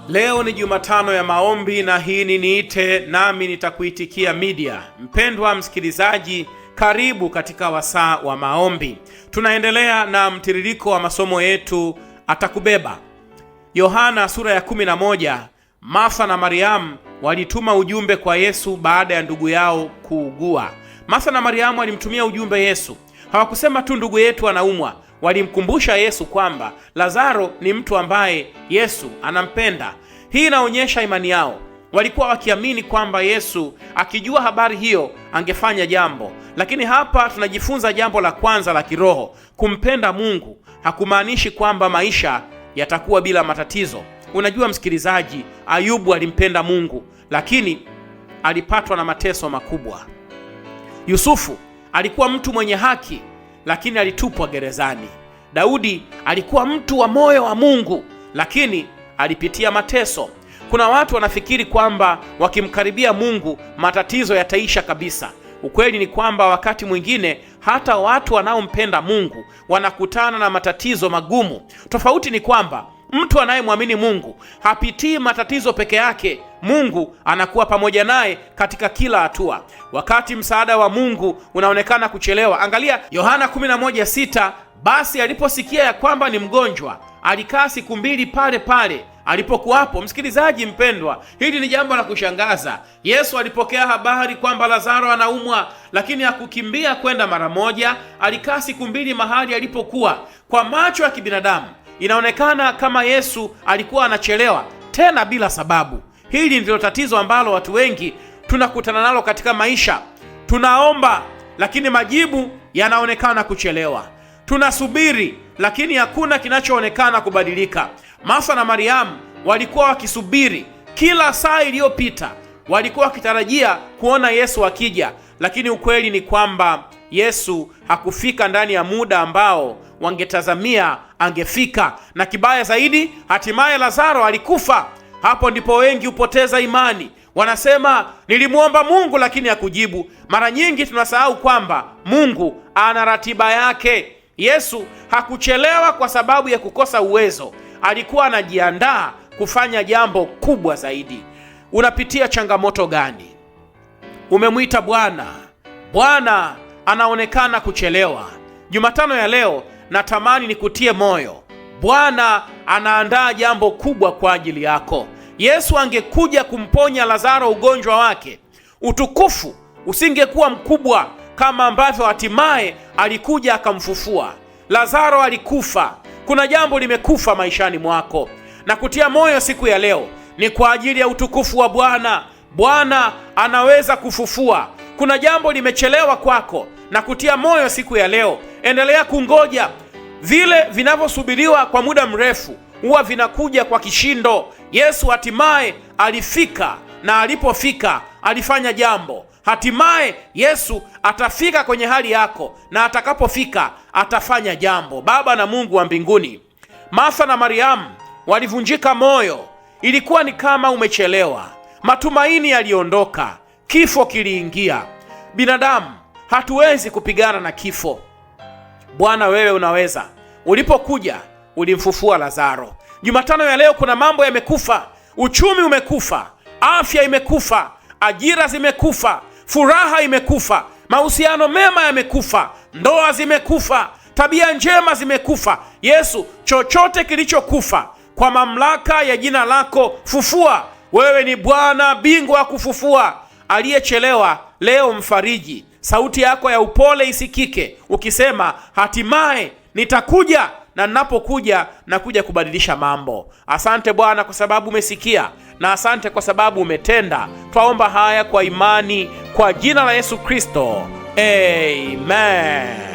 Leo ni Jumatano ya maombi na hii ni Niite Nami Nitakuitikia Media. Mpendwa msikilizaji, karibu katika wasaa wa maombi. Tunaendelea na mtiririko wa masomo yetu Atakubeba. Yohana sura ya 11, Martha na Mariamu walituma ujumbe kwa Yesu baada ya ndugu yao kuugua. Martha na Mariamu walimtumia ujumbe Yesu. Hawakusema tu ndugu yetu anaumwa, walimkumbusha Yesu kwamba Lazaro ni mtu ambaye Yesu anampenda. Hii inaonyesha imani yao. Walikuwa wakiamini kwamba Yesu akijua habari hiyo angefanya jambo. Lakini hapa tunajifunza jambo la kwanza la kiroho. Kumpenda Mungu hakumaanishi kwamba maisha yatakuwa bila matatizo. Unajua msikilizaji, Ayubu alimpenda Mungu, lakini alipatwa na mateso makubwa. Yusufu alikuwa mtu mwenye haki, lakini alitupwa gerezani. Daudi alikuwa mtu wa moyo wa Mungu, lakini alipitia mateso. Kuna watu wanafikiri kwamba wakimkaribia Mungu matatizo yataisha kabisa. Ukweli ni kwamba wakati mwingine hata watu wanaompenda Mungu wanakutana na matatizo magumu. Tofauti ni kwamba mtu anayemwamini Mungu hapitii matatizo peke yake. Mungu anakuwa pamoja naye katika kila hatua. Wakati msaada wa Mungu unaonekana kuchelewa, angalia Yohana 11:6, basi aliposikia ya kwamba ni mgonjwa, alikaa siku 2 pale pale alipokuwapo. Msikilizaji mpendwa, hili ni jambo la kushangaza. Yesu alipokea habari kwamba Lazaro anaumwa, lakini hakukimbia kwenda mara moja. Alikaa siku 2 mahali alipokuwa. Kwa macho ya kibinadamu inaonekana kama Yesu alikuwa anachelewa, tena bila sababu. Hili ndilo tatizo ambalo watu wengi tunakutana nalo katika maisha. Tunaomba lakini majibu yanaonekana kuchelewa. Tunasubiri lakini hakuna kinachoonekana kubadilika. Martha na Mariamu walikuwa wakisubiri kila saa iliyopita. Walikuwa wakitarajia kuona Yesu akija, lakini ukweli ni kwamba Yesu hakufika ndani ya muda ambao wangetazamia angefika. Na kibaya zaidi, hatimaye Lazaro alikufa. Hapo ndipo wengi hupoteza imani. Wanasema nilimwomba Mungu lakini hakujibu. Mara nyingi tunasahau kwamba Mungu ana ratiba yake. Yesu hakuchelewa kwa sababu ya kukosa uwezo. Alikuwa anajiandaa kufanya jambo kubwa zaidi. Unapitia changamoto gani? Umemwita Bwana, Bwana anaonekana kuchelewa. Jumatano ya leo natamani nikutie moyo. Bwana anaandaa jambo kubwa kwa ajili yako. Yesu angekuja kumponya Lazaro ugonjwa wake, utukufu usingekuwa mkubwa kama ambavyo hatimaye alikuja akamfufua. Lazaro alikufa. Kuna jambo limekufa maishani mwako, na kutia moyo siku ya leo ni kwa ajili ya utukufu wa Bwana. Bwana anaweza kufufua. Kuna jambo limechelewa kwako, na kutia moyo siku ya leo, endelea kungoja. Vile vinavyosubiriwa kwa muda mrefu huwa vinakuja kwa kishindo. Yesu hatimaye alifika, na alipofika alifanya jambo. Hatimaye Yesu atafika kwenye hali yako, na atakapofika atafanya jambo. Baba na Mungu wa mbinguni, Martha na Mariamu walivunjika moyo. Ilikuwa ni kama umechelewa. Matumaini yaliondoka. Kifo kiliingia. Binadamu hatuwezi kupigana na kifo. Bwana, wewe unaweza. Ulipokuja ulimfufua Lazaro. Jumatano ya leo kuna mambo yamekufa. Uchumi umekufa, afya imekufa, ajira zimekufa, furaha imekufa, mahusiano mema yamekufa, ndoa zimekufa, tabia njema zimekufa. Yesu, chochote kilichokufa kwa mamlaka ya jina lako fufua. Wewe ni Bwana bingwa kufufua. Aliyechelewa leo mfariji. Sauti yako ya upole isikike ukisema, hatimaye nitakuja, na ninapokuja nakuja kubadilisha mambo. Asante Bwana kwa sababu umesikia, na asante kwa sababu umetenda. Twaomba haya kwa imani kwa jina la Yesu Kristo. Amen.